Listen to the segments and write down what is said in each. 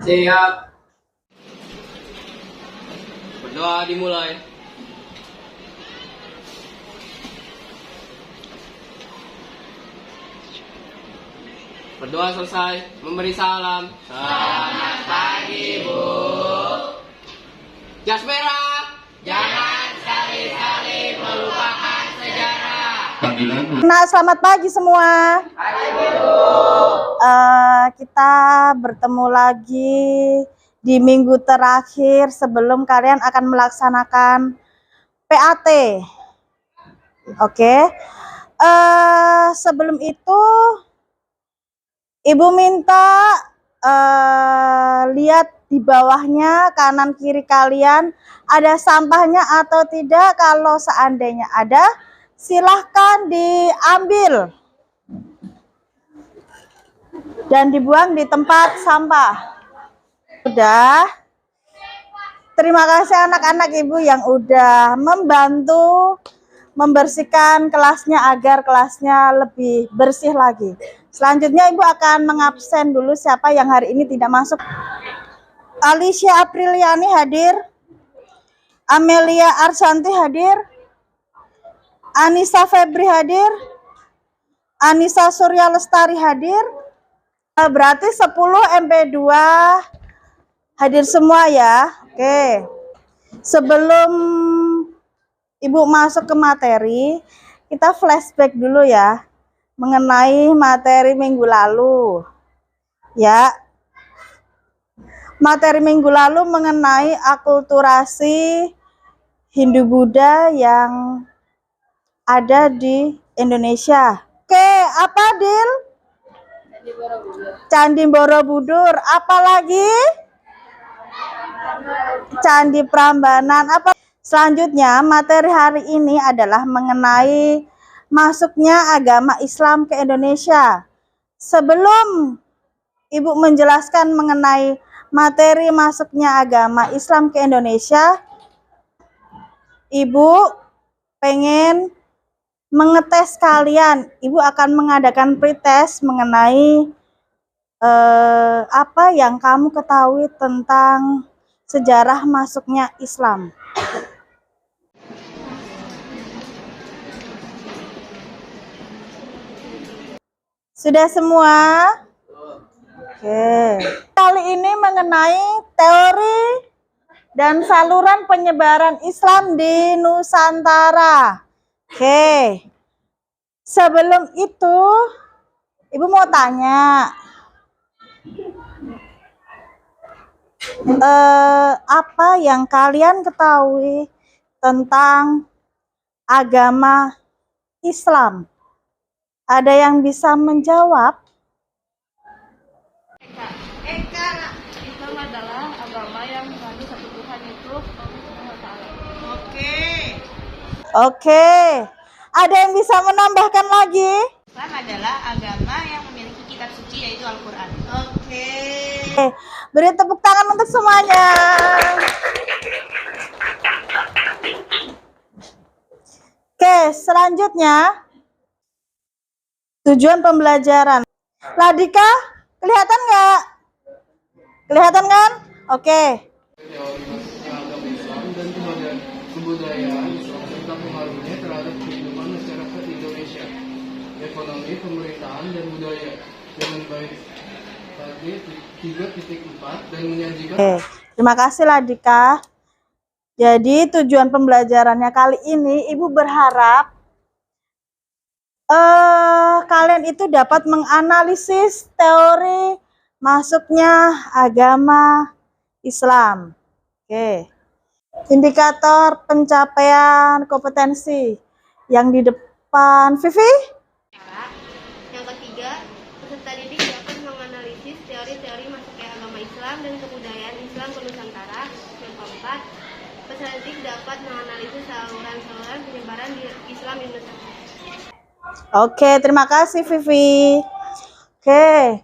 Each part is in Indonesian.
Siap. Berdoa dimulai. Berdoa selesai, memberi salam. Selamat pagi, Bu. Jas merah. Jangan sekali-kali melupakan sejarah. Nah, selamat pagi semua. Pagi, Bu. Kita bertemu lagi di minggu terakhir sebelum kalian akan melaksanakan PAT. Oke. Sebelum itu, Ibu minta lihat di bawahnya, kanan kiri kalian ada sampahnya atau tidak. Kalau seandainya ada, silahkan diambil dan dibuang di tempat sampah. Udah. Terima kasih anak-anak Ibu yang udah membantu membersihkan kelasnya agar kelasnya lebih bersih lagi. Selanjutnya Ibu akan mengabsen dulu siapa yang hari ini tidak masuk. Alicia Apriliani hadir. Amelia Arsanti hadir. Anissa Febri hadir. Anissa Surya Lestari hadir. Berarti 10 MP2 hadir semua ya. Oke. Sebelum Ibu masuk ke materi, kita flashback dulu ya mengenai materi minggu lalu. Ya. Materi minggu lalu mengenai akulturasi Hindu-Buddha yang ada di Indonesia. Oke, apa Dil? Candi Borobudur. Apalagi? Candi Prambanan. Apa? Selanjutnya, materi hari ini adalah mengenai masuknya agama Islam ke Indonesia. Sebelum Ibu menjelaskan mengenai materi masuknya agama Islam ke Indonesia, Ibu pengen mengetes kalian. Ibu akan mengadakan pretest mengenai apa yang kamu ketahui tentang sejarah masuknya Islam. Sudah semua? Oke. Kali ini mengenai teori dan saluran penyebaran Islam di Nusantara. Oke. Sebelum itu, Ibu mau tanya. Apa yang kalian ketahui tentang agama Islam? Ada yang bisa menjawab? Islam adalah agama yang mengandung satu Tuhan itu Allah Ta'ala. Oke. Ada yang bisa menambahkan lagi? Islam adalah agama yang memiliki kitab suci yaitu Al-Quran. Oke. Beri tepuk tangan untuk semuanya. Oke, selanjutnya tujuan pembelajaran. Ladika, kelihatan nggak? Kelihatan kan? Oke. Teori masuknya agama Islam dan kebudayaan Islam serta pengaruhnya terhadap kehidupan masyarakat Indonesia, ekonomi, pemerintahan, dan budaya dengan baik. Tadi 3.4 dan menyajikan. Oke, terima kasih Ladika. Jadi tujuan pembelajarannya kali ini Ibu berharap kalian itu dapat menganalisis teori masuknya agama Islam. Oke. Indikator pencapaian kompetensi yang di depan. Vivi? Yang ketiga, peserta didik dapat menganalisis teori-teori masuknya agama Islam dan kebudayaan Islam ke Nusantara. Yang keempat, peserta didik dapat menganalisis saluran-saluran penyebaran Islam di Nusantara. Oke, terima kasih Vivi. Oke,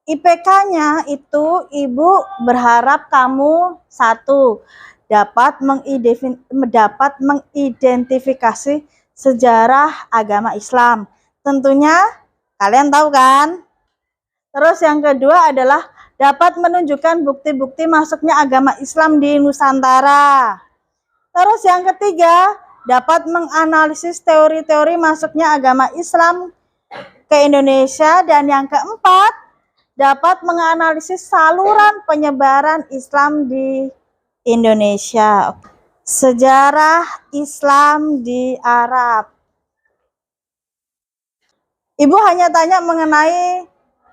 IPK-nya itu Ibu berharap kamu dapat mengidentifikasi sejarah agama Islam. Tentunya kalian tahu kan? Terus yang kedua adalah dapat menunjukkan bukti-bukti masuknya agama Islam di Nusantara. Terus yang ketiga, dapat menganalisis teori-teori masuknya agama Islam ke Indonesia. Dan yang keempat, dapat menganalisis saluran penyebaran Islam di Indonesia. Sejarah Islam di Arab. Ibu hanya tanya mengenai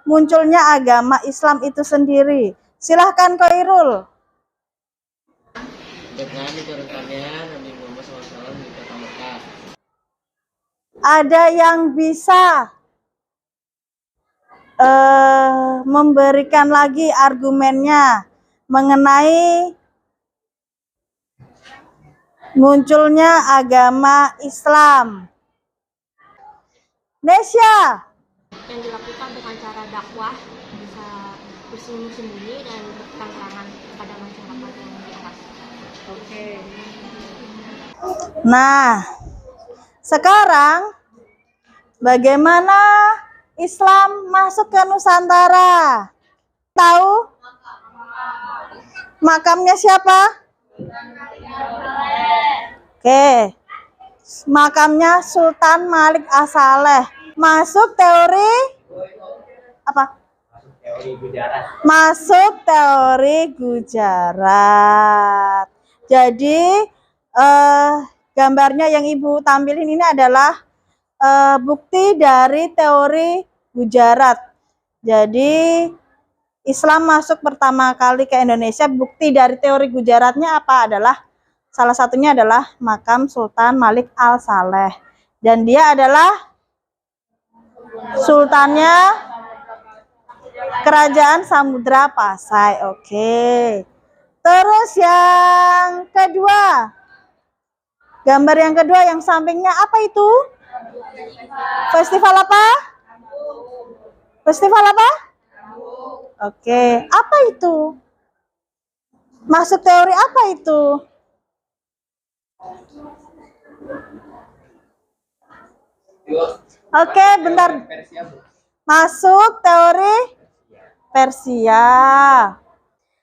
munculnya agama Islam itu sendiri. Silahkan Khairul. Dengan diturunkannya Nabi Muhammad SAW di kota Mekah. Ada yang bisa memberikan lagi argumennya mengenai munculnya agama Islam? Nesya. Yang dilakukan dengan cara dakwah bisa bersembunyi-sembunyi dan terang-terangan kepada masyarakat yang di atas. Oke. Nah, sekarang bagaimana Islam masuk ke Nusantara? Tahu? Makamnya siapa? Oke. Makamnya Sultan Malik As-Saleh. Masuk teori apa? Masuk teori Gujarat. Jadi gambarnya yang Ibu tampilin ini adalah bukti dari teori Gujarat. Jadi Islam masuk pertama kali ke Indonesia, bukti dari teori Gujaratnya apa adalah salah satunya adalah makam Sultan Malik Al-Saleh. Dan dia adalah sultannya Kerajaan Samudra Pasai. Oke. Terus yang kedua. Gambar yang kedua yang sampingnya apa itu? Festival apa? Festival apa? Oke, apa itu? Masuk teori apa itu? Oke, bentar. Masuk teori Persia.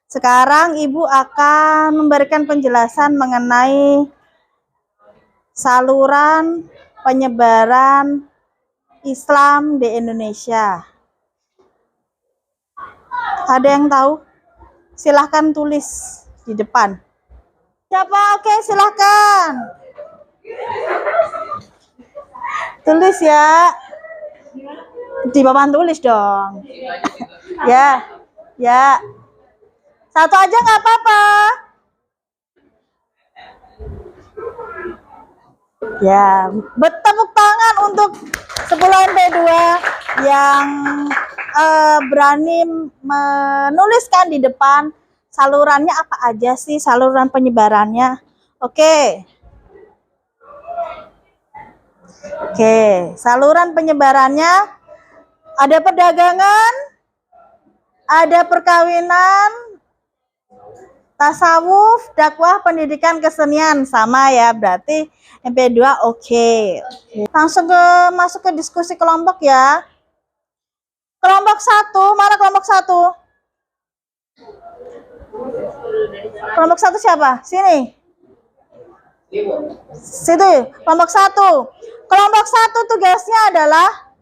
Sekarang Ibu akan memberikan penjelasan mengenai saluran penyebaran Islam di Indonesia. Ada yang tahu? Silahkan tulis di depan. Siapa? Oke, silahkan. Tulis ya. Di papan tulis dong. Ya, ya. Satu aja nggak apa-apa. Ya, bertepuk tangan untuk 10 MP2 yang berani menuliskan di depan salurannya apa aja sih, saluran penyebarannya. Oke. Oke, saluran penyebarannya ada perdagangan, ada perkawinan, tasawuf, dakwah, pendidikan, kesenian. Sama ya, berarti MP2 oke. Langsung masuk ke diskusi kelompok ya. Kelompok 1, mana kelompok 1? Kelompok 1 siapa? Sini. Situ, kelompok 1. Kelompok 1 tugasnya adalah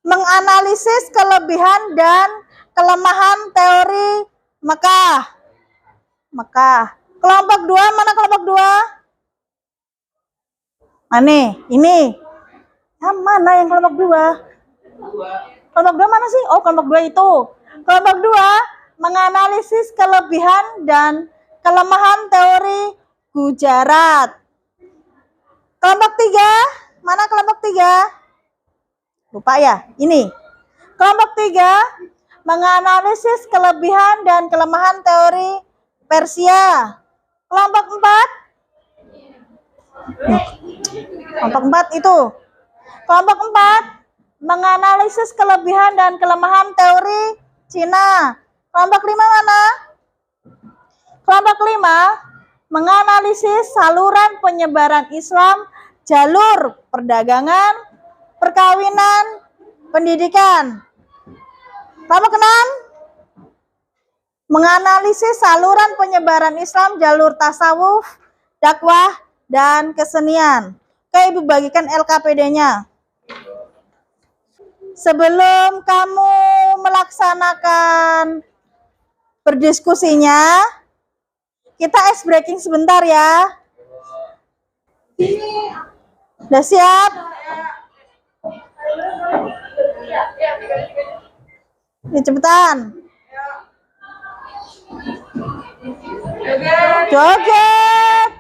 menganalisis kelebihan dan kelemahan teori Mekah. Kelompok 2, mana kelompok 2? Mana? Ini. Yang mana yang kelompok 2? Kelompok 2 mana sih? Oh, kelompok 2 itu. Kelompok 2 menganalisis kelebihan dan kelemahan teori Gujarat. Kelompok 3, mana kelompok 3? Lupa ya? Ini. Kelompok 3 menganalisis kelebihan dan kelemahan teori Persia. Kelompok 4? Kelompok 4 itu. Kelompok 4 menganalisis kelebihan dan kelemahan teori Cina. Kelompok 5 mana? Kelompok 5 menganalisis saluran penyebaran Islam, jalur perdagangan, perkawinan, pendidikan. Kelompok 6? menganalisis saluran penyebaran Islam, jalur tasawuf, dakwah, dan kesenian. Oke, Ibu bagikan LKPD-nya. Sebelum kamu melaksanakan berdiskusinya, kita ice breaking sebentar ya. Udah siap? Ini cepetan. Joget.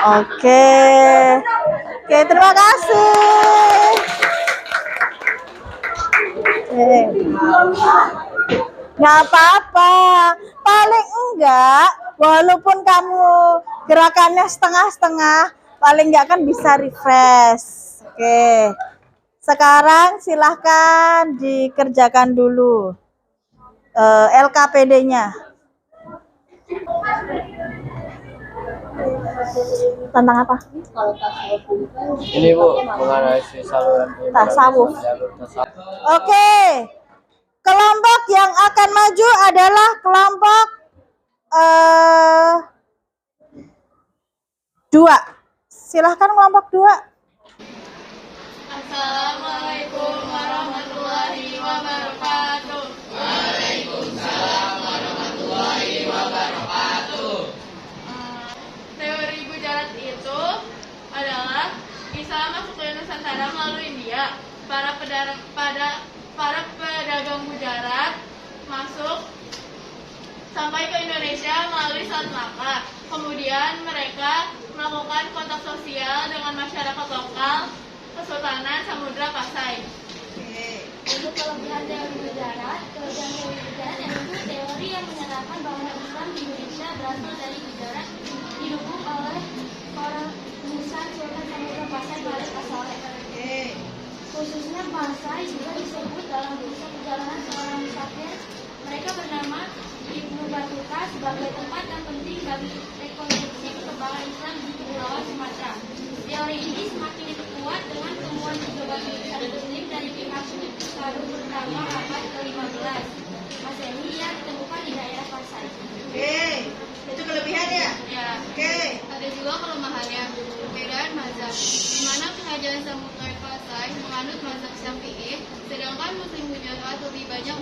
Oke. Oke, terima kasih. Nggak apa-apa. Paling enggak, walaupun kamu gerakannya setengah-setengah, paling enggak kan bisa refresh. Oke. Sekarang silahkan dikerjakan dulu LKPD-nya. Tentang apa? Ini Bu, menganalisis saluran Tasawuf. jalur tasawuf. Oke. Kelompok yang akan maju adalah kelompok 2. Silahkan kelompok 2. Assalamualaikum warahmatullahi wabarakatuh. Teori Gujarat itu adalah Islam masuk ke Nusantara melalui India. Para pedagang Gujarat masuk sampai ke Indonesia melalui Selat Malaka. Kemudian mereka melakukan kontak sosial dengan masyarakat lokal Kesultanan Samudra Pasai. Untuk kelebihan teori Gujarat yaitu teori yang menyatakan bahwa Islam di Indonesia berasal dari Gujarat, didukung oleh para utusan Sultan Samudra Pasai Balik Pasawe. Khususnya Pasai juga disebut dalam buku perjalanan seorang musafir. Mereka bernama Ibnu Battuta sebagai tempat yang penting bagi rekonstruksi perkembangan Islam di Kepulauan Sumatera. Teori ini semakin diperkuat dengan temuan 3 batu nisan Muslim dari pihak baru pertama abad ke-15 Masehi yang ditemukan di daerah Pasai. Oke. Itu kelebihannya? Ya. Oke. Ada juga kelemahannya, perbedaan mazhab, di mana Kerajaan Samudra Pasai menganut mazhab Syafi'i, sedangkan Muslim Gujarat lebih banyak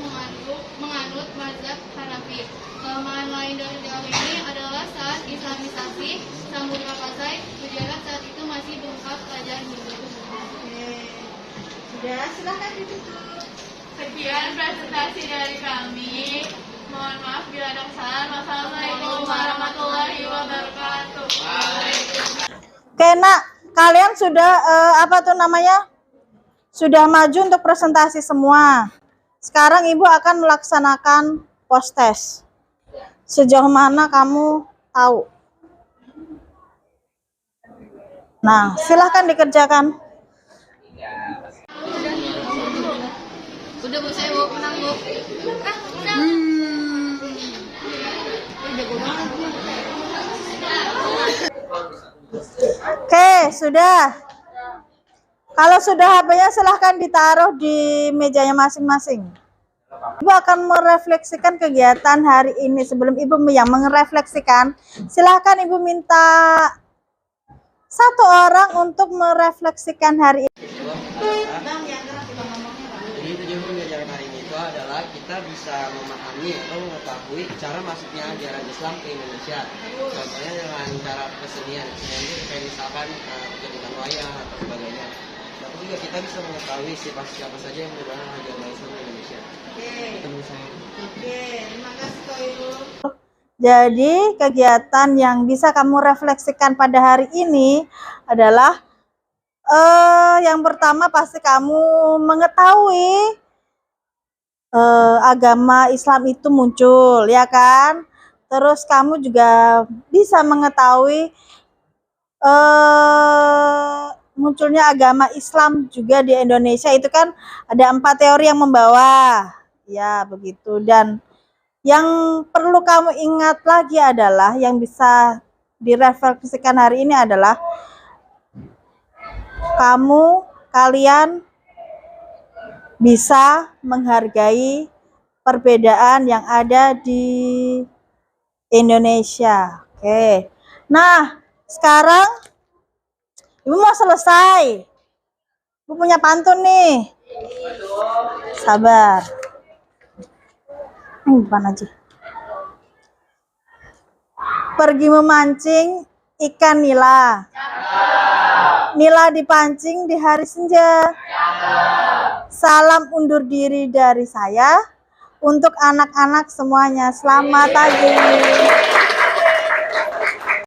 menganut mazhab Hanafi. Kelemahan lain dari teori ini adalah saat Islamisasi Samudra Pasai, Gujarat saat itu masih berupa kerajaan Hindu. Sudah, silahkan ditutup. Sekian presentasi dari kami. Mohon maaf bila ada kesalahan. Wassalamualaikum warahmatullahi wabarakatuh. Oke, Nak, kalian sudah sudah maju untuk presentasi semua. Sekarang Ibu akan melaksanakan post test. Sejauh mana kamu tahu? Nah, silahkan dikerjakan. Udah Bu, saya mau menang Bu. Oke, sudah. Kalau sudah HP-nya silahkan ditaruh di mejanya masing-masing. Ibu akan merefleksikan kegiatan hari ini. Sebelum Ibu yang merefleksikan, silahkan Ibu minta 1 orang untuk merefleksikan hari ini. Jadi tujuan pembelajaran hari ini itu adalah kita bisa memahami atau mengetahui cara masuknya ajaran Islam ke Indonesia. Contohnya dengan cara kesenian. Kesenian itu kayak misalkan pertunjukan wayang atau sebagainya. Tapi juga kita bisa mengetahui siapa saja yang merupakan ajaran Islam di Indonesia. Ketemu saya. Oke, terima kasih Ko Ibu. Jadi kegiatan yang bisa kamu refleksikan pada hari ini adalah yang pertama pasti kamu mengetahui agama Islam itu muncul, ya kan? Terus kamu juga bisa mengetahui munculnya agama Islam juga di Indonesia. Itu kan ada 4 teori yang membawa, ya begitu. Dan yang perlu kamu ingat lagi adalah yang bisa direfleksikan hari ini adalah kalian bisa menghargai perbedaan yang ada di Indonesia. Oke. Nah, sekarang Ibu mau selesai. Ibu punya pantun nih. Sabar. Depan aja. Pergi memancing ikan nila. Nila dipancing di hari senja. Salam undur diri dari saya untuk anak-anak semuanya. Selamat pagi.